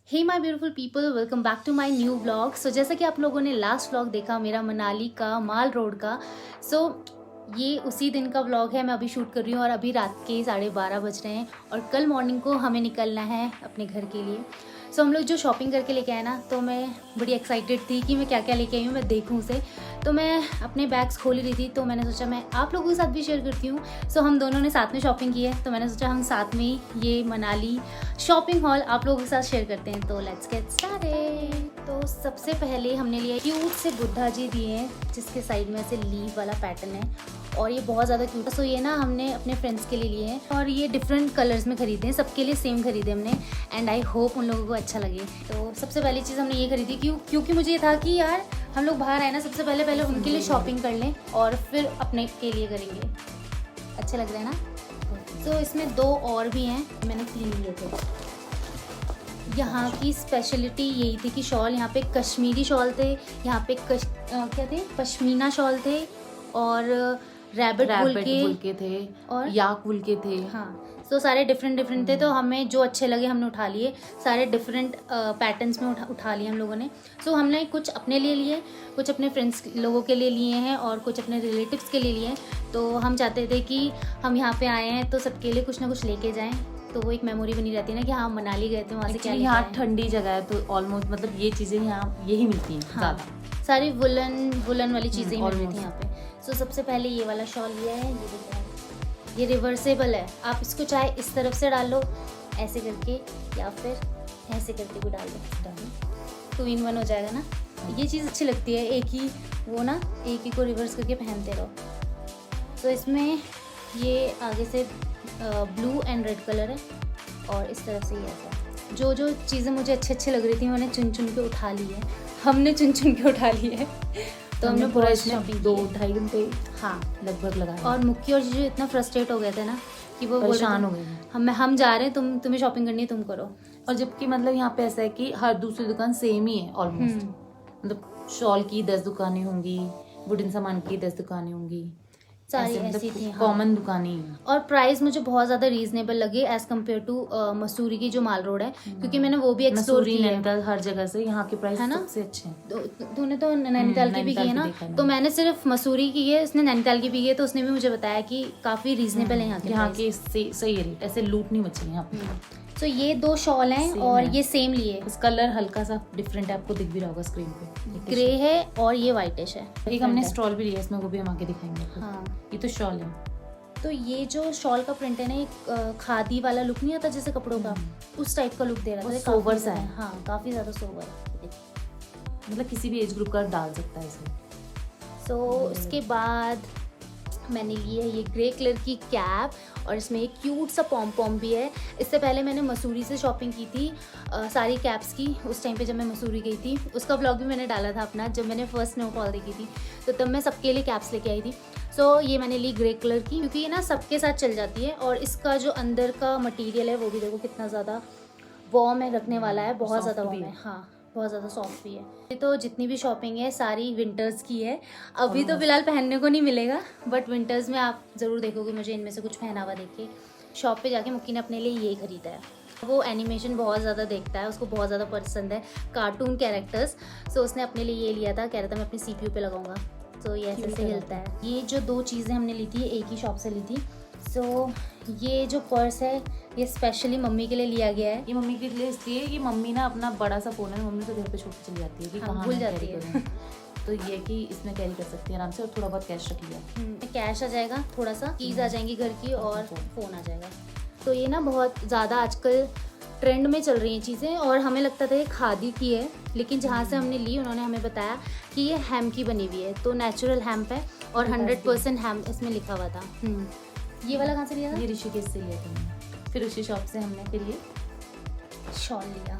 Hey my beautiful people, welcome back to my new vlog. So जैसा कि आप लोगों ने लास्ट व्लॉग देखा मेरा मनाली का माल रोड का, ये उसी दिन का व्लॉग है। मैं अभी शूट कर रही हूँ और अभी रात के 12:30 बज रहे हैं और कल मॉर्निंग को हमें निकलना है अपने घर के लिए। हम लोग जो शॉपिंग करके लेके आए ना, तो मैं बड़ी एक्साइटेड थी कि मैं क्या क्या लेके आई हूँ, मैं देखूँ उसे। तो मैं अपने बैग्स खोल रही थी, तो मैंने सोचा मैं आप लोगों के साथ भी शेयर करती हूँ। हम दोनों ने साथ में शॉपिंग की है, तो मैंने सोचा हम साथ में ये मनाली शॉपिंग हॉल आप लोगों के साथ शेयर करते हैं। तो लेट्स गेट स्टार्टेड। तो सबसे पहले हमने लिया क्यूट से बुद्धा जी दिए हैं, जिसके साइड में से लीव वाला पैटर्न है और ये बहुत ज़्यादा क्यूट है। ये ना हमने अपने फ्रेंड्स के लिए लिए हैं और ये डिफरेंट कलर्स में खरीदे हैं, सबके लिए सेम खरीदे हमने एंड आई होप उन लोगों को अच्छा लगे। तो सबसे पहली चीज़ हमने ये खरीदी क्योंकि मुझे ये था कि यार हम लोग बाहर आए ना, सबसे पहले उनके लिए शॉपिंग कर लें और फिर अपने के लिए करेंगे। अच्छे लग रहे हैं ना। तो इसमें 2 और भी हैं, मैंने 3 लिए थे। यहाँ की स्पेशलिटी यही थी कि शॉल यहाँ पे कश्मीरी शॉल थे, यहाँ पे क्या थे, पश्मीना शॉल थे और रैबिट वुल के थे और याक वुल के थे। हाँ, तो सारे डिफरेंट थे। तो हमें जो अच्छे लगे हमने उठा लिए, सारे डिफरेंट पैटर्न्स में उठा लिए हम लोगों ने। हमने कुछ अपने लिए लिए, कुछ अपने फ्रेंड्स लोगों के लिए लिए हैं और कुछ अपने रिलेटिव्स के लिए लिए हैं। तो हम चाहते थे कि हम यहाँ पे आए हैं तो सबके लिए कुछ ना कुछ लेके जाएं, तो वो एक मेमोरी बनी रहती है ना कि हाँ मनाली गए थे, वहाँ से क्या। यहाँ ठंडी जगह है तो ऑलमोस्ट मतलब ये चीज़ें यहाँ यही मिलती हैं। हाँ, सारी वुलन वाली चीज़ें ही मिल रही थी यहाँ पे। सबसे पहले ये वाला शॉल लिया है, ये देखो ये रिवर्सेबल है। आप इसको चाहे इस तरफ से डाल लो ऐसे करके या फिर ऐसे करके भी डाल दो, 2 in 1 हो जाएगा ना। ये चीज़ अच्छी लगती है, एक ही को रिवर्स करके पहनते रहो। इसमें ये आगे से ब्लू एंड रेड कलर है और इस तरफ से ये ऐसा। जो चीज़ें मुझे अच्छी लग रही थी मैंने चुन के उठा ली है, हमने चुन के उठा ली है। तो हमने पूरा इसमें 2-2.5 घंटे हाँ लगभग लगाया। और मुक्की और जीजू इतना फ्रस्ट्रेट हो गए थे ना कि वो परेशान हो गए। हम जा रहे हैं, तुम्हें शॉपिंग करनी है, तुम करो। और जबकि मतलब यहाँ पे ऐसा है कि हर दूसरी दुकान सेम ही है ऑलमोस्ट। मतलब शॉल की 10 दुकानें होंगी, वुडन सामान की 10 दुकानें होंगी, सारी ऐसी थी कॉमन दुकानें हैं। और प्राइस मुझे बहुत ज़्यादा रीजनेबल लगे एज कम्पेयर टू मसूरी की जो माल रोड है, क्योंकि मैंने वो भी एक्सप्लोर की है। नैनीताल हर जगह से यहाँ के प्राइस है ना सबसे अच्छे हैं। तूने तो नैनीताल की भी की है ना, तो मैंने सिर्फ मसूरी की है, इसने नैनीताल की भी की है। तो उसने भी मुझे बताया कि काफ़ी रीजनेबल है यहाँ के सही रेट, ऐसे लूट नहीं मची यहाँ पे। ये 2 शॉल हैं और ये सेम लिए। उस कलर हल्का सा डिफरेंट है, आपको दिख भी रहा होगा स्क्रीन पे, ग्रे है और ये व्हाइटिश है। एक हमने स्टॉल भी लिया इसमें, वो भी हम आगे दिखाएंगे। हाँ, ये तो शॉल है। तो ये जो शॉल का प्रिंट है ना, एक खादी वाला लुक नहीं आता जैसे कपड़ों का, उस टाइप का लुक दे रहा था। सोबर सा है। हाँ, काफ़ी ज़्यादा सोबर, मतलब किसी भी एज ग्रुप का डाल सकता है इसे। उसके बाद मैंने ली है ये ग्रे कलर की कैप और इसमें एक क्यूट सा पॉम भी है। इससे पहले मैंने मसूरी से शॉपिंग की थी सारी कैप्स की। उस टाइम पे जब मैं मसूरी गई थी, उसका व्लॉग भी मैंने डाला था अपना, जब मैंने फर्स्ट स्नोफॉल देखी थी, तो तब मैं सबके लिए कैप्स लेके आई थी। ये मैंने ली ग्रे कलर की, क्योंकि ये ना सबके साथ चल जाती है और इसका जो अंदर का मटीरियल है वो भी देखो कितना ज़्यादा वार्म है, रखने वाला है, बहुत ज़्यादा वार्म है। हाँ, बहुत ज़्यादा सॉफ्ट भी है। ये तो जितनी भी शॉपिंग है सारी विंटर्स की है। अभी तो फिलहाल पहनने को नहीं मिलेगा, बट विंटर्स में आप ज़रूर देखोगे मुझे इनमें से कुछ पहना हुआ देख के। शॉप पे जाके मुक्की ने अपने लिए ये खरीदा है। वो एनिमेशन बहुत ज़्यादा देखता है, उसको बहुत ज़्यादा पसंद है कार्टून कैरेक्टर्स। उसने अपने लिए ये लिया था, कह रहा था मैं अपनी CPU पे लगाऊंगा। ये ऐसे हिलता है। ये जो 2 चीज़ें हमने ली थी एक ही शॉप से ली थी। ये जो पर्स है ये स्पेशली मम्मी के लिए लिया गया है। ये मम्मी के लिए इसलिए कि मम्मी ना अपना बड़ा सा फ़ोन है, मम्मी तो घर पे छोड़ के चली जाती है कि कहाँ भूल जाती है। तो ये कि इसमें कैरी कर सकती है आराम से, और थोड़ा बहुत कैश रख लिया। कैश आ जाएगा, थोड़ा सा कीज़ आ जाएंगी घर की और फ़ोन आ जाएगा। ये ना बहुत ज़्यादा आजकल ट्रेंड में चल रही हैं चीज़ें और हमें लगता था ये खादी की है, लेकिन जहाँ से हमने ली उन्होंने हमें बताया कि ये हेम्प की बनी हुई है। तो नेचुरल हेम्प है और 100% हेम्प इसमें लिखा हुआ था। ये वाला कहाँ से लिया था? ये ऋषिकेश से लिया था। फिर उसी शॉप से हमने फिर ये शॉल लिया।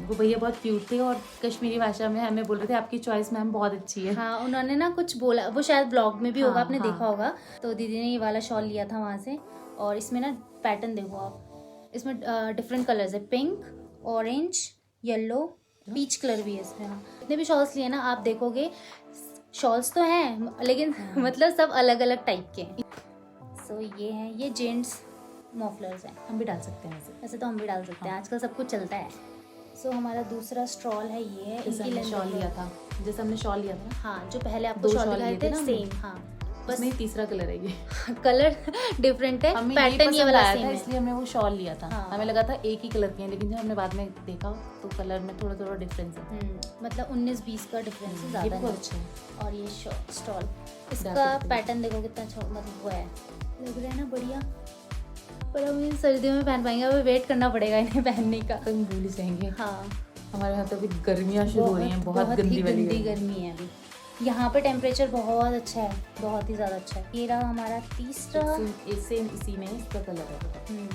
वो भैया बहुत क्यूट थे और कश्मीरी भाषा में हमें बोल रहे थे आपकी चॉइस मैम बहुत अच्छी है। हाँ, उन्होंने ना कुछ बोला, वो शायद ब्लॉग में भी होगा, आपने देखा होगा। तो दीदी ने ये वाला शॉल लिया था वहाँ से और इसमें ना पैटर्न देखो आप, इसमें डिफरेंट कलर्स है, pink, orange, yellow, peach colour भी है इसमें। हाँ, जितने भी शॉल्स लिए ना आप देखोगे शॉल्स तो हैं लेकिन मतलब सब अलग अलग टाइप के हैं। ये हैं, ये जेंट्स मफलर्स हैं, हम भी डाल सकते हैं ऐसे तो हम भी डाल सकते हैं। आजकल सब कुछ चलता है। सो हमारा दूसरा स्टॉल है, ये है जैसे इनकी हमने शॉल लिया था, जैसे हमने शॉल लिया था ना, हाँ जो पहले आपको दो शॉल शॉल दिखाए लिए थे थे ना सेम, हाँ बस उसमें तीसरा कलर है ये। कलर डिफरेंट है, हमें पैटर्न ये पसंद वाला आया सेम था है। इसलिए हमने वो शॉल लिया था। हाँ। हमें लगा था एक ही कलर के हैं, लेकिन जब हमने बाद में देखा तो कलर में थोड़ा थोड़ा डिफरेंस है। मतलब 19-20 का डिफरेंस ये ज़्यादा भी बहुत है। अच्छा है। और ये स्टॉल, इसका Graphic पैटर्न देखो कितना अच्छा, मतलब वो है, लग रहा है ना बढ़िया। पर हम इन सर्दियों में पहन पाएंगे, अभी वेट करना पड़ेगा इन्हें पहनने का। तो हम भूल ही जाएंगे। हाँ हमारे यहाँ तो अभी गर्मियाँ शुरू हो रही हैं, बहुत ही गंदी वाली गंदी गर्मी। गर्मी है अभी। यहाँ पे टेम्परेचर बहुत अच्छा है, बहुत ही ज़्यादा अच्छा है। ये रहा हमारा तीसरा, सेम इसी में इसका कलर है।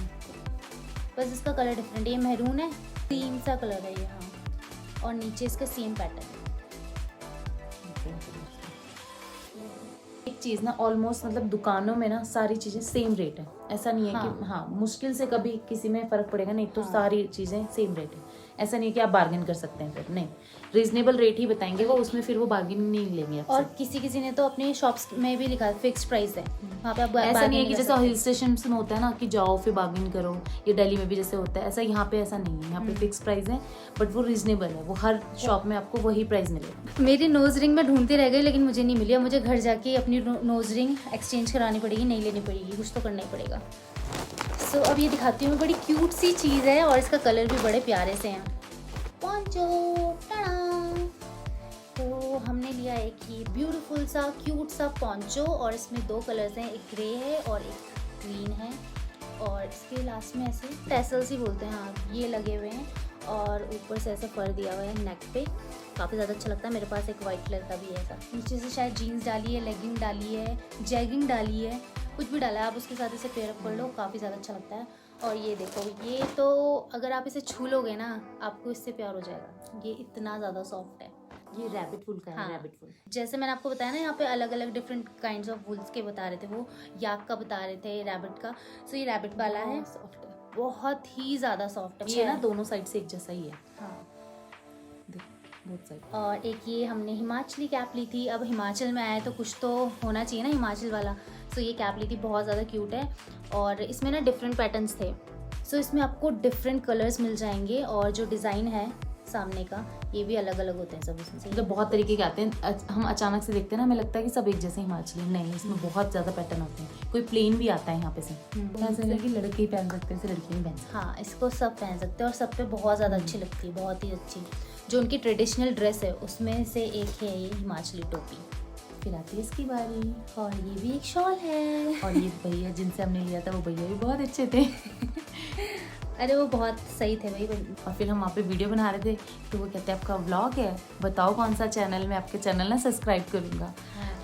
बस इसका कलर डिफरेंट, ये मैरून है, क्रीम सा कलर है ये, हाँ। और नीचे इसका सेम पैटर्न। एक चीज़ ना ऑलमोस्ट मतलब दुकानों में ना सारी चीज़ें सेम रेट है, ऐसा नहीं है हाँ। कि हाँ मुश्किल से कभी किसी में फ़र्क पड़ेगा, नहीं तो हाँ। सारी चीज़ें सेम रेट है। ऐसा नहीं है कि आप बार्गेन कर सकते हैं, फिर नहीं, रीजनेबल रेट ही बताएंगे वो, उसमें फिर वो बार्गेन नहीं लेंगे आपसे। और किसी ने तो अपने शॉप्स में भी लिखा है फिक्स प्राइस है, वहाँ पे आप ऐसा नहीं है bargain कि कर जैसे सकते। हिल स्टेशन में होता है ना कि जाओ फिर बार्गेन करो, ये दिल्ली में भी जैसे होता है, ऐसा यहाँ पे ऐसा नहीं है। यहाँ पे फिक्स प्राइस है, बट वो रीजनेबल है, वो हर शॉप में आपको वही प्राइस मिलेगा। मेरी नोज रिंग में ढूंढती रह गई, लेकिन मुझे नहीं मिली। अब मुझे घर जाके अपनी नोज रिंग एक्सचेंज करानी पड़ेगी, नहीं लेनी पड़ेगी, कुछ तो करना ही पड़ेगा। सो अब ये दिखाती हूँ, बड़ी क्यूट सी चीज़ है और इसका कलर भी बड़े प्यारे से हैं। पोंचो, टाडा। तो हमने लिया एक ये ब्यूटीफुल सा क्यूट सा पोंचो, और इसमें 2 कलर्स हैं, एक ग्रे है और एक ग्रीन है। और इसके लास्ट में ऐसे टैसल्स ही बोलते हैं, हाँ ये लगे हुए हैं, और ऊपर से ऐसे फर दिया हुआ है नेक पे, काफ़ी ज़्यादा अच्छा लगता है। मेरे पास एक वाइट कलर का भी है ऐसा। नीचे से शायद जीन्स डाली है, लेगिंग डाली है, जैगिंग डाली है, कुछ भी डाला है, आप उसके साथ इसे पेयर अप कर लो, काफ़ी ज़्यादा अच्छा लगता है। और ये देखो, ये तो अगर आप इसे छू लोगे ना, आपको इससे प्यार हो जाएगा, ये इतना ज़्यादा सॉफ्ट है। ये रैबिट फुल का है। हाँ। रैबिट फुल जैसे मैंने आपको बताया ना, यहाँ पे अलग अलग डिफरेंट काइंड्स ऑफ वुल्स के बता रहे थे, वो याक का बता रहे थे, रैबिट का। सो ये रैबिट वाला है, सॉफ्ट है, बहुत ही ज़्यादा सॉफ्ट है। ये ना दोनों साइड से एक जैसा ही है। हाँ। देख बोथ साइड। और एक ये हमने हिमाचली कैप ली थी। अब हिमाचल में आया तो कुछ तो होना चाहिए ना हिमाचल वाला। सो ये कैप ली थी, बहुत ज़्यादा क्यूट है, और इसमें ना डिफरेंट पैटर्न्स थे। सो इसमें आपको डिफरेंट कलर्स मिल जाएंगे, और जो डिज़ाइन है सामने का, ये भी अलग अलग होते हैं सब इसमें से। मतलब बहुत तरीके के आते हैं, हम अचानक से देखते हैं ना, हमें लगता है कि सब एक जैसे हिमाचली, नहीं, इसमें बहुत ज़्यादा पैटर्न होते हैं। कोई प्लेन भी आता है यहाँ पे से, ऐसा नहीं कि लड़के ही पहन सकते हैं, इसे लड़की नहीं पहन सकते। हाँ, इसको सब पहन सकते हैं, और सब पे बहुत ज़्यादा अच्छी लगती है, बहुत ही अच्छी। जो उनकी ट्रेडिशनल ड्रेस है उसमें से एक है ये हिमाचली टोपी। फिर आती है इसकी बारी, और ये भी एक शॉल है। और ये भैया जिनसे हमने लिया था, वो भैया भी बहुत अच्छे थे। अरे वो बहुत सही थे भाई। और फिर हम वहाँ पे वीडियो बना रहे थे, तो वो कहते हैं आपका व्लॉग है, बताओ कौन सा चैनल, मैं आपके चैनल ना सब्सक्राइब करूँगा।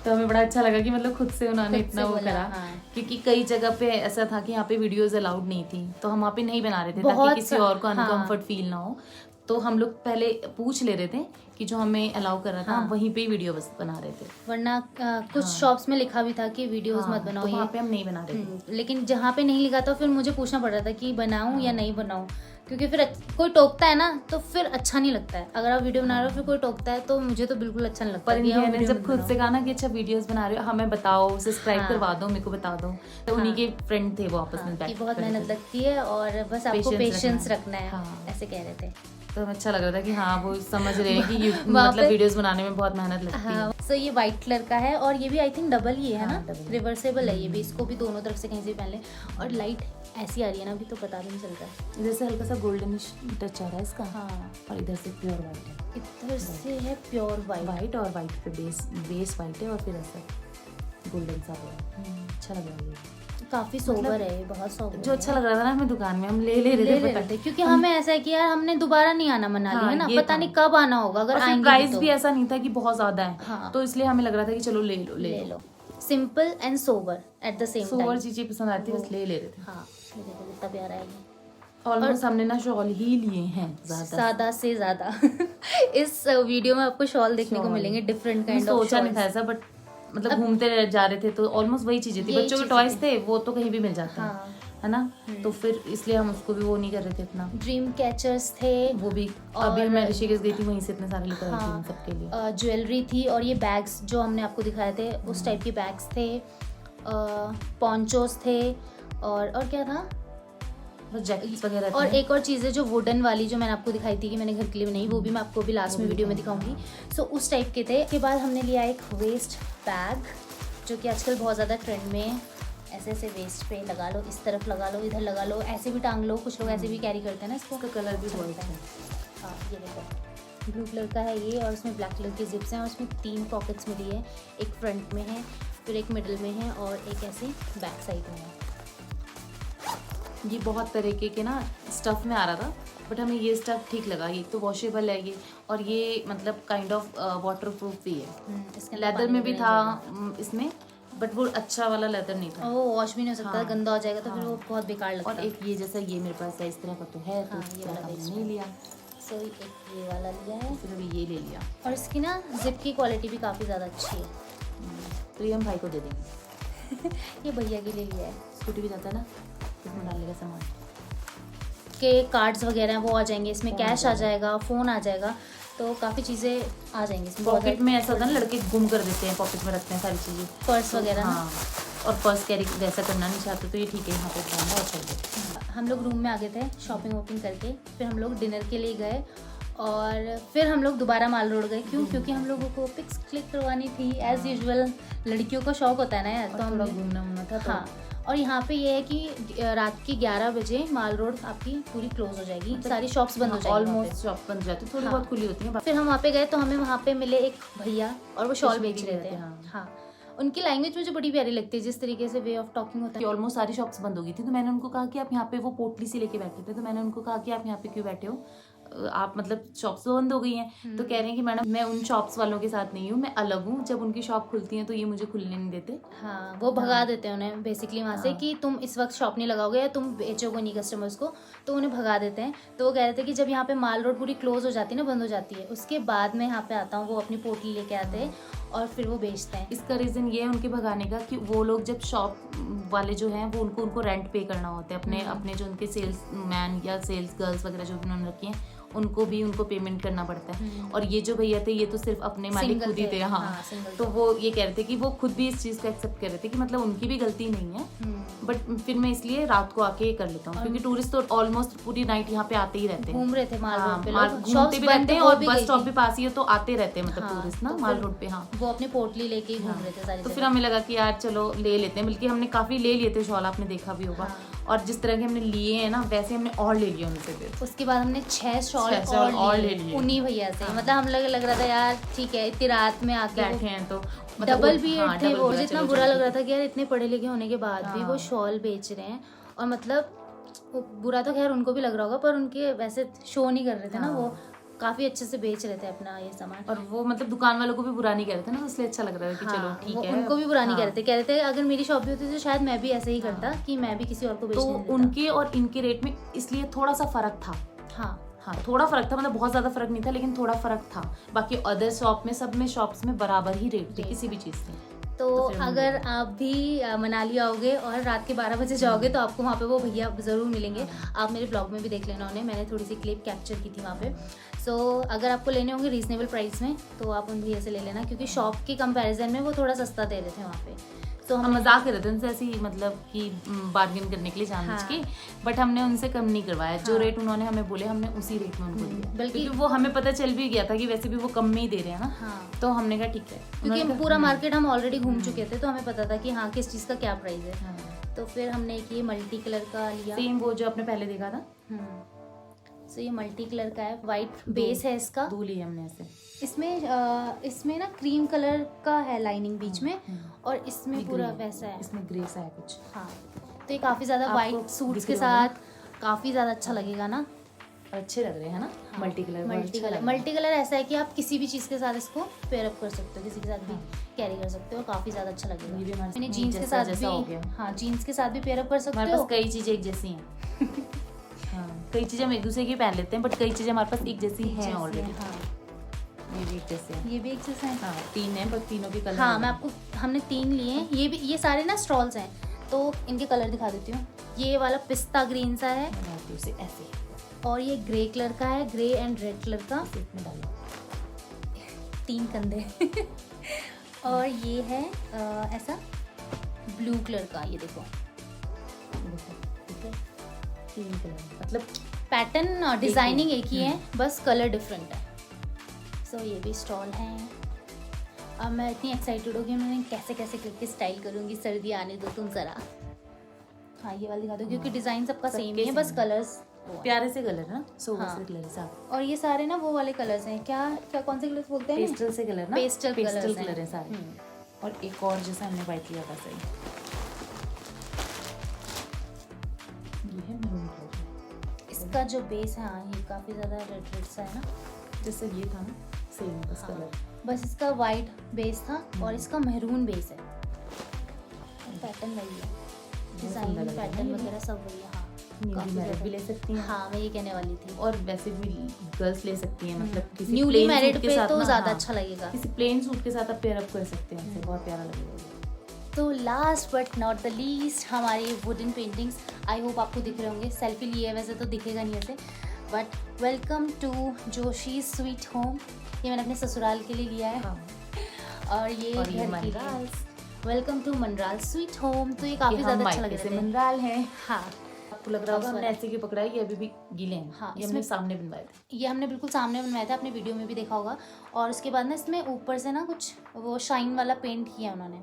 तो हमें बड़ा अच्छा लगा कि मतलब खुद से उन्होंने इतना वो करा। हाँ। क्योंकि कई जगह पे ऐसा था कि यहाँ पे वीडियोस अलाउड नहीं थी, तो हम वहाँ पे नहीं बना रहे थे बहुत ताकि किसी और को हाँ। अनकंफर्ट फील ना हो। तो हम लोग पहले पूछ ले रहे थे कि जो हमें अलाउ कर रहा था, हाँ। वहीं पे ही वीडियो बस बना रहे थे, वरना कुछ हाँ। शॉप्स में लिखा भी था कि वीडियोस हाँ, मत बनाओ, तो ये वहाँ पे हम नहीं बना रहे थे। लेकिन जहाँ पे नहीं लिखा था फिर मुझे पूछना पड़ रहा था कि बनाऊं या नहीं बनाऊं, क्योंकि फिर कोई टोकता है ना तो फिर अच्छा नहीं लगता है। अगर आप वीडियो बना रहे हो फिर कोई टोकता है तो मुझे तो बिल्कुल अच्छा नहीं लगता। पर इन्होंने जब खुद से कहा ना कि अच्छा वीडियोस बना रहे हो, हमें बताओ, सब्सक्राइब हाँ। करवा दो, मेरे को बता दो, तो उन्हीं के फ्रेंड थे वो आपस में कि बहुत मेहनत लगती है और बस आपको पेशेंस रखना है, हाँ। ऐसे कह रहे थे। तो हमें अच्छा लग रहा था कि हाँ वो समझ रहे हैं कि वहाँ मतलब पे- वीडियोस बनाने में बहुत मेहनत लगती है। हाँ, सो ये वाइट कलर का है, और ये भी आई थिंक डबल ही है हाँ, ना, double। रिवर्सेबल है ये भी, इसको भी दोनों तरफ से कहीं से भी पहन ले। और लाइट ऐसी आ रही है ना, अभी तो पता भी नहीं चल रहा है। इधर से हल्का सा गोल्डनिश टच आ रहा है इसका, हाँ, और इधर से प्योर वाइट है, इधर से है प्योर वाइट। वाइट और वाइट पे बेस वाइट है, और फिर ऐसा गोल्डन सा है। अच्छा लग रहा है, काफी सोबर है, बहुत सोबर। जो अच्छा लग रहा था ना हमें दुकान में, हम ले रहे थे, क्योंकि हमें ऐसा है कि यार हमने दोबारा नहीं आना मनाली, हाँ, है ना, ये पता था। नहीं कब आना होगा, अगर आएंगे प्राइस तो। भी ऐसा नहीं था कि बहुत ज्यादा है, हाँ। तो इसलिए हमें लग रहा था कि चलो ले ले लो, simple and sober at the same sober time. चीजें पसंद आती है, बस ले रहे थे। हाँ, ये देखो कितना प्यारा है ये, ऑलमोस्ट हमने ना शॉल ही लिए हैं ज्यादा से ज्यादा। इस वीडियो में आपको शॉल देखने को शॉल। मिलेंगे, डिफरेंट मैंने काइंड ऑफ सोचा नहीं था ऐसा, बट मतलब घूमते जा रहे थे तो ऑलमोस्ट वही चीजें थी। यही बच्चों के चीजें टॉयज थी। थे, वो तो कहीं भी मिल जाते हैं, हाँ, है ना, तो फिर इसलिए हम उसको भी वो नहीं कर रहे थे इतना। ड्रीम कैचर्स थे, वो भी और- अभी मैं ऋषिकेश गई थी, वहीं से इतने सारे लेकर आई थी हाँ, इन सबके लिए। ज्वेलरी थी, और ये बैग्स जो हमने आपको दिखाए थे उस टाइप के बैग्स थे, पॉन्चोस थे, और क्या था, जैकेट्स वगैरह और रहती हैं। एक और चीज़ है जो वुडन वाली जो मैंने आपको दिखाई थी कि मैंने घर के लिए बनाई, वो भी मैं आपको भी लास्ट में वीडियो में दिखाऊंगी। सो उस टाइप के थे। उसके बाद हमने लिया एक वेस्ट बैग जो कि आजकल बहुत ज़्यादा ट्रेंड में है। ऐसे ऐसे वेस्ट पे लगा लो, इस तरफ लगा लो, इधर लगा लो, ऐसे भी टांग लो, कुछ लोग ऐसे भी कैरी करते हैं ना इसको। इसका कलर भी बहुत अच्छा है। हाँ ये देखो ब्लू कलर का है ये, और उसमें ब्लैक कलर की जिप्स हैं और उसमें 3 पॉकेट्स मिली है। एक फ्रंट में है, फिर एक मिडल में है और एक ऐसे बैक साइड में है। ये बहुत तरीके के ना स्टफ़ में आ रहा था, बट हमें ये स्टफ़ ठीक लगा। ये तो वॉशेबल है ये, और ये मतलब काइंड ऑफ वाटर प्रूफ भी है। इसके लेदर में भी था इसमें, बट वो अच्छा वाला लेदर नहीं था। वो वॉश भी नहीं हो सकता, हाँ, गंदा हो जाएगा तो फिर हाँ, वो बहुत बेकार लगता और है। एक ये जैसा ये मेरे पास है इस तरह का तो है, तो हाँ, इस ये तरह वाला का बेस्ट नहीं लिया, सो एक ये वाला लिया है फिर अभी ये ले लिया। और इसकी ना जिप की क्वालिटी भी काफ़ी ज़्यादा अच्छी है। तो ये हम भाई को दे देंगे। ये भैया के लिए लिया है। स्कूटी भी जाता है ना, इसमें डाल लेगा सामान के कार्ड्स वगैरह हैं वो आ जाएंगे इसमें, कैश आ जाएगा, फ़ोन आ जाएगा, तो काफ़ी चीज़ें आ जाएंगी इसमें। पॉकेट में ऐसा होता है ना, लड़के गुम कर देते हैं, पॉकेट में रखते हैं सारी चीज़ें, पर्स वगैरह ना। हाँ, और पर्स कैरी वैसा करना नहीं चाहते तो ये ठीक है, यहाँ पे जाएंगे और चल गए। हम लोग रूम में आ गए थे शॉपिंग वॉपिंग करके, फिर हम लोग डिनर के लिए गए और फिर हम लोग दोबारा माल रोड गए। क्यों? क्योंकि हम लोगों को पिक्स क्लिक करवानी थी एज़ यूजुअल, लड़कियों का शौक होता है ना यार, तो हम लोग घूमना वूमना था तो हाँ। और यहाँ पे ये है कि रात की 11 बजे माल रोड आपकी पूरी क्लोज हो जाएगी, सारी शॉप्स बंद हो जाएगी। ऑलमोस्ट शॉप बंद हो जाती है, थोड़ी बहुत खुली होती है। फिर हम वहाँ पे गए तो हमें वहाँ पे मिले एक भैया और वो शॉल बेच कश्मीरी रहे थे। हाँ। हाँ, उनकी लैंग्वेज मुझे बड़ी प्यारी लगती है, जिस तरीके से वे ऑफ टॉकिंग होता है। ऑलमोस्ट सारी शॉप्स बंद हो गई थी, तो मैंने उनको कहा कि आप यहाँ पे, वो पोटली से लेके बैठे थे, तो मैंने उनको कहा कि आप यहाँ पे क्यों बैठे हो, आप मतलब शॉप्स तो बंद हो गई हैं। तो कह रहे हैं कि मैडम मैं उन शॉप्स वालों के साथ नहीं हूँ, मैं अलग हूँ, जब उनकी शॉप खुलती है तो ये मुझे खुलने नहीं देते। हाँ, वो भगा देते हैं उन्हें बेसिकली वहाँ से कि तुम इस वक्त शॉप नहीं लगाओगे या तुम बेचोगे नहीं कस्टमर्स को, तो उन्हें भगा देते हैं। तो वो कह रहे थे कि जब यहाँ पे माल रोड पूरी क्लोज हो जाती है ना, बंद हो जाती है, उसके बाद मैं यहाँ पे आता हूँ, वो अपनी पोटली लेके आते हैं और फिर वो बेचते हैं। इसका रीज़न ये है उनके भगाने का कि वो लोग जब शॉप वाले जो हैं वो उनको रेंट पे करना होता है, अपने जो उनके सेल्स मैन या सेल्स गर्ल्स वगैरह जो भी उन्होंने रखी हैं उनको भी उनको पेमेंट करना पड़ता है। और ये जो भैया थे ये तो सिर्फ अपने मालिक खुद ही थे। हाँ, तो वो ये कह रहे थे कि वो खुद भी इस चीज़ को एक्सेप्ट कर रहे थे कि मतलब उनकी भी गलती नहीं है, बट फिर मैं इसलिए रात को आके कर लेता हूँ, क्योंकि टूरिस्ट तो ऑलमोस्ट पूरी नाइट यहाँ पे आते ही रहते हैं, घूम रहे थे माल रोड पे, घूमते भी रहते हैं और बस स्टॉप भी पास ही है तो आते रहते हैं, मतलब टूरिस्ट ना माल रोड पे। हाँ, वो अपनी पोटली लेके ही घूम रहे थे सारी। तो फिर हमें लगा कि यार चलो ले लेते हैं, बल्कि हमने काफ़ी ले लिए थे शॉल, आपने देखा भी होगा। और जिस तरह के हमने लिए हैं ना वैसे हमने और ले लिया उनसे। फिर उसके बाद हमने 6 शॉल और ले लिए उन्हीं भैया से। मतलब हम लग रहा था यार ठीक है, इतनी रात में आके बैठे हैं तो डबल भी थे वो। मुझे इतना बुरा लग रहा था कि यार इतने पढ़े लिखे होने के बाद भी वो शॉल बेच रहे हैं, और मतलब बुरा तो खैर उनको भी लग रहा होगा, पर उनके वैसे शो नहीं कर रहे थे ना, वो काफी अच्छे से बेच रहे थे अपना ये सामान। और वो मतलब दुकान वालों को भी बुरा नहीं कह रहे थे ना, इसलिए अच्छा लग रहा था कि चलो ठीक है। उनको भी बुरा नहीं कह रहे थे, कह रहे थे अगर मेरी शॉप भी होती तो शायद मैं भी ऐसे ही करता कि मैं भी किसी और को बेचने देता। तो उनके और इनके रेट में इसलिए थोड़ा सा फर्क था। हाँ, थोड़ा फर्क था, मतलब बहुत ज्यादा फर्क नहीं था, लेकिन थोड़ा फर्क था। बाकी अदर शॉप में, सब में शॉप्स में बराबर ही रेट थे किसी भी चीज के। तो अगर आप भी मनाली आओगे और रात के 12 बजे जाओगे तो आपको वहाँ पे वो भैया ज़रूर मिलेंगे। आप मेरे ब्लॉग में भी देख लेना उन्हें, मैंने थोड़ी सी क्लिप कैप्चर की थी वहाँ पे। सो अगर आपको लेने होंगे रीजनेबल प्राइस में तो आप उन भैया से ले लेना, क्योंकि शॉप के कंपैरिजन में वो थोड़ा सस्ता दे रहे थे वहाँ पे। तो हम मजाक कर रहे थे उनसे, ऐसे ही मतलब कि बार्गेन करने के लिए जानबूझ के, बट हमने उनसे कम नहीं करवाया। जो रेट उन्होंने हमें बोले हमने उसी रेट में उनको दिया, बल्कि वो हमें पता चल भी गया था कि वैसे भी वो कम में ही दे रहे हैं ना। तो हमने कहा ठीक है, क्योंकि पूरा मार्केट हम ऑलरेडी घूम चुके थे तो हमें पता था कि हाँ किस चीज़ का क्या प्राइस है। तो फिर हमने एक ये मल्टी कलर का लिया, सेम वो जो आपने पहले देखा था। तो ये मल्टी कलर का है, वाइट बेस है इसका। दो लिए हमने ऐसे। इसमें ना क्रीम कलर का है लाइनिंग बीच में, और इसमें पूरा वैसा है, इसमें ग्रे सा है कुछ। हाँ, तो ये काफ़ी ज़्यादा वाइट सूट्स के साथ काफ़ी ज़्यादा अच्छा लगेगा ना, अच्छे लग रहे हैं ना। मल्टी कलर ऐसा है कि आप किसी भी चीज़ के साथ इसको पेयर अप कर सकते हो, किसी के साथ भी कैरी कर सकते हो, काफ़ी ज़्यादा अच्छा लगेगा। मैंने जीन्स के साथ भी, हाँ जीन्स के साथ भी पेयर अप कर सकते हो। हमारे पास कई चीज़ें एक जैसी हैं। कई चीज़ें हम एक दूसरे की पहन लेते हैं, बट कई चीज़ें हमारे पास एक जैसी हैं ऑलरेडी। ये भी एक जैसे हैं, ये भी एक जैसा है। हाँ, 3 हैं, बट तीनों के कलर। हाँ, मैं आपको, हमने 3 लिए हैं। ये भी, ये सारे ना स्टॉल्स हैं तो इनके कलर दिखा देती हूँ। ये वाला पिस्ता ग्रीन सा है, उसे ऐसे, और ये ग्रे कलर का है, ग्रे एंड रेड कलर का, इसमें डालो 3 कंधे। और ये है ऐसा ब्लू कलर का, ये देखो, 3 कलर मतलब पैटर्न डिजाइनिंग एक ही है, बस कलर डिफरेंट है। सो ये भी स्टॉल है। अब मैं इतनी एक्साइटेड हो गई, मैं कैसे कैसे करके स्टाइल करूँगी। सर्दी आने दो तुम ज़रा। हाँ ये वाली दिखा दो, क्योंकि डिज़ाइन सबका सेम ही है, बस कलर्स प्यारे से कलर ना, सोबर हाँ। से कलर है सारे। और ये सारे ना वो वाले कलर्स हैं, क्या क्या कौन से कलर्स बोलते हैं? पेस्टल से कलर ना, पेस्टल कलर है सारे। और एक और जैसा हमने वाइट लिया था सही, ये है मैरून कलर। इसका जो बेस है, हाँ ये काफ़ी ज़्यादा रेड रेड सा है ना, जैसे ये था ना सेम बस हाँ। कलर। बस इसका वाइट बेस था और इसका मेहरून बेस है। पैटर्न वही है, डिज़ाइन पैटर्न वगैरह सब वही है। हाँ न्यूली मैरिड भी ले सकती हैं। हाँ मैं ये कहने वाली थी। और वैसे भी गर्ल्स ले सकती हैं, मतलब किसी न्यूली plain मैरिड सूट के पे साथ तो ना, ज़्यादा हाँ, अच्छा लगेगा। किसी प्लेन सूट के साथ आप पेयर अप कर सकते हैं, इससे बहुत प्यारा लगेगा। तो last but not the least हमारी वुडन पेंटिंग्स। आई होप आपको दिख रहे होंगे। सेल्फी लिए है वैसे तो दिखेगा नहीं ऐसे, but welcome to Joshi sweet home. ये मैंने अपने ससुराल के लिए लिया है। हाँ। और ये और ये घर के Manral. Welcome to Manral sweet home. तो ये काफ़ी ज़्यादा अच्छा लग रहा है। मनराल है। हाँ आपको लग रहा होगा हमने ऐसे क्यों पकड़ा है, ये अभी भी गीले हैं। हाँ, ये हमने सामने बनवाए थे। ये हमने बिल्कुल सामने बनवाया था, आपने वीडियो में भी देखा होगा। और उसके बाद ना इसमें ऊपर से ना कुछ वो शाइन वाला पेंट किया उन्होंने,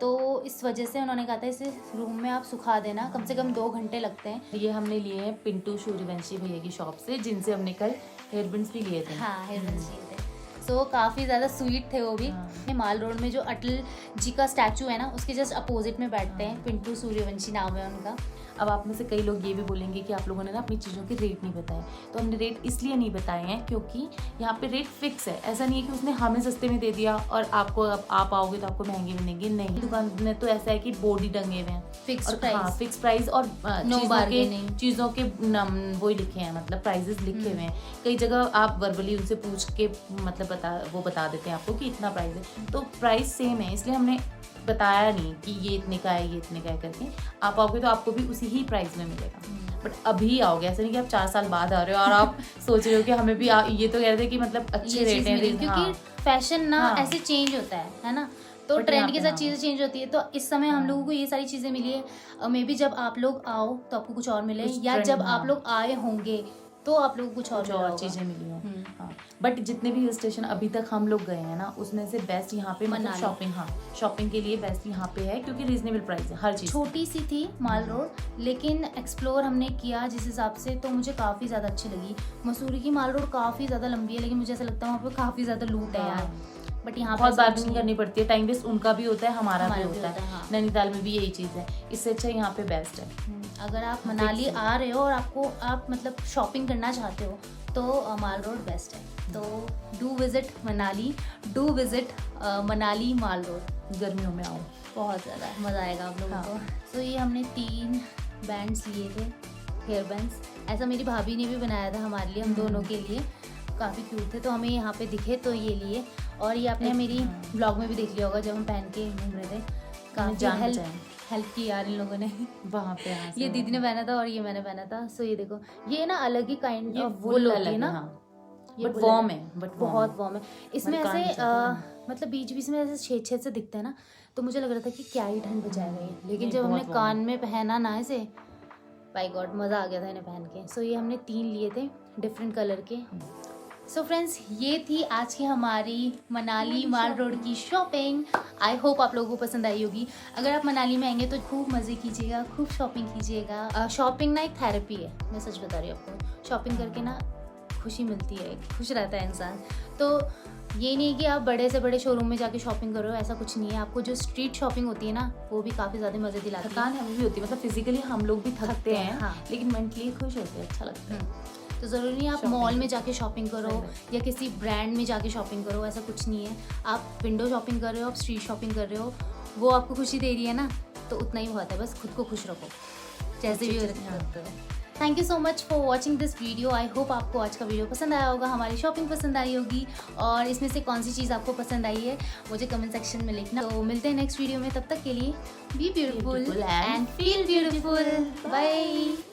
तो इस वजह से उन्होंने कहा था इसे रूम में आप सुखा देना, कम से कम 2 घंटे लगते हैं। ये हमने लिए हैं पिंटू सूर्यवंशी भैया की शॉप से, जिनसे हमने कल हेयरबैंड्स भी लिए थे। हाँ हेयरबैंड्स लिए थे। सो काफ़ी ज़्यादा स्वीट थे वो भी। हाँ। माल रोड में जो अटल जी का स्टैचू है ना, उसके जस्ट अपोजिट में बैठते हैं। पिंटू सूर्यवंशी नाम है उनका। अब आप में से कई लोग ये भी बोलेंगे कि आप लोगों ने ना अपनी चीज़ों के रेट नहीं बताए। तो हमने रेट इसलिए नहीं बताए हैं क्योंकि यहाँ पे रेट फिक्स है। ऐसा नहीं है कि उसने हमें सस्ते में दे दिया और आपको अब आप आओगे तो आपको महंगे मिलेंगे। नहीं, दुकान में तो ऐसा है कि बोर्ड ही टंगे हुए हैं, फिक्स और प्राइस। हाँ फिक्स प्राइस, और No bargaining। चीज़ों के वो ही लिखे हैं, मतलब प्राइजेस लिखे हुए हैं। कई जगह आप वर्बली उनसे पूछ के मतलब बता देते हैं आपको कि इतना प्राइस है, तो प्राइस सेम है। इसलिए हमने बताया नहीं कि ये इतने का है, ये इतने का है करके। आप आओगे तो आपको भी उसी ही प्राइस में मिलेगा। बट अभी आओगे, ऐसा नहीं कि आप 4 साल बाद आ रहे हो और आप सोच रहे हो कि हमें भी ये तो कह रहे थे कि मतलब अच्छे रेट हैं, क्योंकि हाँ। फैशन ना हाँ। ऐसे चेंज होता है ना, तो But ट्रेंड यहाँ के पे साथ हाँ। चीज़ें चेंज होती है। तो इस समय हम लोगों को ये सारी चीज़ें मिली है। मे बी जब आप लोग आओ तो आपको कुछ और मिले, कुछ या trend, जब हाँ। आप लोग आए होंगे तो आप लोग कुछ और चीज़ें मिली हैं। हाँ, बट जितने भी हिल स्टेशन अभी तक हम लोग गए हैं ना, उसमें से बेस्ट यहाँ पे मतलब मनाली। शॉपिंग के लिए बेस्ट यहाँ पे है, क्योंकि रीजनेबल प्राइस है हर चीज़। छोटी सी थी माल रोड, लेकिन एक्सप्लोर हमने किया जिस हिसाब से, तो मुझे काफ़ी ज़्यादा अच्छी लगी। मसूरी की माल रोड काफ़ी ज़्यादा लंबी है, लेकिन मुझे ऐसा लगता है वहाँ पर काफ़ी ज़्यादा लूट है यार। बट यहाँ बहुत बार्गेनिंग करनी पड़ती है, टाइम वेस्ट उनका भी होता है, हमारा भी होता है। हाँ। नैनीताल में भी यही चीज़ है, इससे अच्छा यहाँ पे बेस्ट है। अगर आप मनाली आ रहे हो और आप मतलब शॉपिंग करना चाहते हो तो माल रोड बेस्ट है। तो do visit Manali, do visit Manali mall road. गर्मियों में आओ, बहुत ज़्यादा मज़ा आएगा आप लोगों को। तो ये हमने 3 बैंड्स लिए थे, हेयर बैंड्स। ऐसा मेरी भाभी ने भी बनाया था हमारे लिए, हम दोनों के लिए। काफ़ी क्यूट थे, तो हमें यहाँ पे दिखे तो ये लिए। और ये आपने मेरी ब्लॉग में भी देख लिया होगा जब हम पहन के घूम रहे थे। काफ़ी हेल्प की यार इन लोगों ने वहाँ पे। ये दीदी ने पहना था और ये मैंने पहना था। सो ये देखो, ये ना अलग ही काइंड ऑफ वो वुल होती है ना, ये बट वार्म है, बहुत वार्म है। इसमें ऐसे मतलब बीच बीच में ऐसे छेद छेद से दिखता है ना, तो मुझे लग रहा था कि क्या ही ठंड बचाएगा ये, लेकिन जब हमने कान में पहना ना इसे, बाय गॉड मज़ा आ गया था इन्हें पहन के। सो ये हमने 3 लिए थे डिफरेंट कलर के। सो फ्रेंड्स, ये थी आज की हमारी मनाली माल रोड की शॉपिंग। आई होप आप लोगों को पसंद आई होगी। अगर आप मनाली में आएंगे तो खूब मज़े कीजिएगा, खूब शॉपिंग कीजिएगा। शॉपिंग ना एक थेरेपी है, मैं सच बता रही हूँ आपको। शॉपिंग करके ना खुशी मिलती है, खुश रहता है इंसान। तो ये नहीं कि आप बड़े से बड़े शोरूम में जाके शॉपिंग करो, ऐसा कुछ नहीं है। आपको जो स्ट्रीट शॉपिंग होती है ना, वो भी काफ़ी ज़्यादा मज़े दिलाती है। थकान हमें भी होती है, मतलब फिजिकली हम लोग भी थकते हैं, हाँ। लेकिन मेंटली खुश होते हैं, अच्छा लगता है। तो ज़रूरी नहीं आप मॉल में जाके शॉपिंग करो या किसी ब्रांड में जाके शॉपिंग करो, ऐसा कुछ नहीं है। आप विंडो शॉपिंग कर रहे हो, आप स्ट्रीट शॉपिंग कर रहे हो, वो आपको खुशी दे रही है ना, तो उतना ही बहुत है। बस खुद को खुश रखो जैसे भी रखते हो। Thank you so much for watching this video. I hope आपको आज का वीडियो पसंद आया होगा, हमारी शॉपिंग पसंद आई होगी, और इसमें से कौन सी चीज़ आपको पसंद आई है मुझे कमेंट सेक्शन में लिखना। तो मिलते हैं नेक्स्ट वीडियो में, तब तक के लिए be beautiful and feel beautiful. Bye.